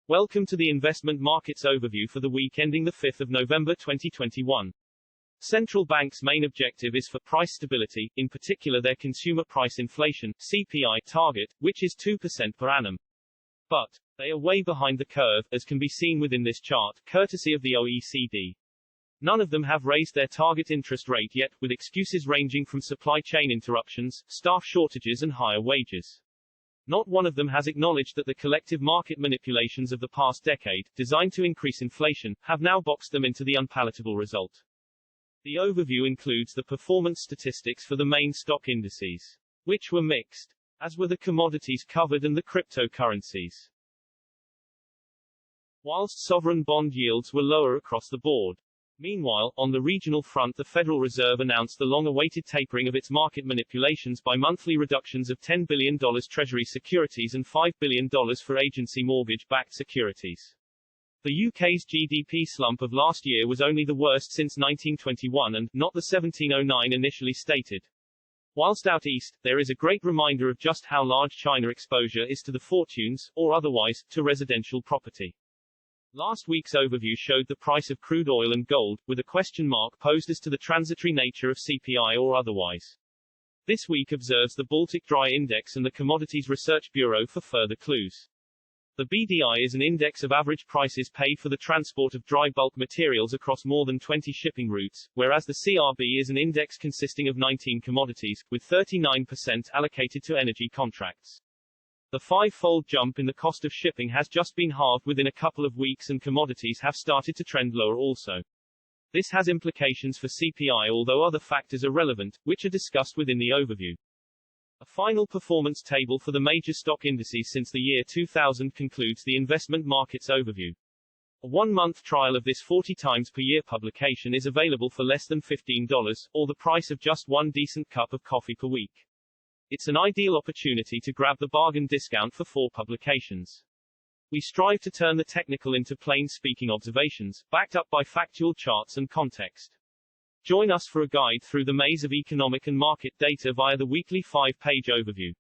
Welcome to the investment markets overview for the week ending the 5th of November 2021. Central banks' main objective is for price stability, in particular their consumer price inflation (CPI) target, which is 2% per annum. But they are way behind the curve, as can be seen within this chart, courtesy of the OECD. None of them have raised their target interest rate yet, with excuses ranging from supply chain interruptions, staff shortages and higher wages. Not one of them has acknowledged that the collective market manipulations of the past decade, designed to increase inflation, have now boxed them into the unpalatable result. The overview includes the performance statistics for the main stock indices, which were mixed, as were the commodities covered and the cryptocurrencies. Whilst sovereign bond yields were lower across the board. Meanwhile, on the regional front, the Federal Reserve announced the long-awaited tapering of its market manipulations by monthly reductions of $10 billion Treasury securities and $5 billion for agency mortgage-backed securities. The UK's GDP slump of last year was only the worst since 1921 and not the 1709 initially stated. Whilst out east, there is a great reminder of just how large China exposure is to the fortunes, or otherwise, to residential property. Last week's overview showed the price of crude oil and gold, with a question mark posed as to the transitory nature of CPI or otherwise. This week observes the Baltic Dry Index and the Commodities Research Bureau for further clues. The BDI is an index of average prices paid for the transport of dry bulk materials across more than 20 shipping routes, whereas the CRB is an index consisting of 19 commodities, with 39% allocated to energy contracts. The five-fold jump in the cost of shipping has just been halved within a couple of weeks and commodities have started to trend lower also. This has implications for CPI, although other factors are relevant, which are discussed within the overview. A final performance table for the major stock indices since the year 2000 concludes the investment markets overview. A one-month trial of this 40 times per year publication is available for less than $15, or the price of just one decent cup of coffee per week. It's an ideal opportunity to grab the bargain discount for 4 publications. We strive to turn the technical into plain-speaking observations, backed up by factual charts and context. Join us for a guide through the maze of economic and market data via the weekly 5-page overview.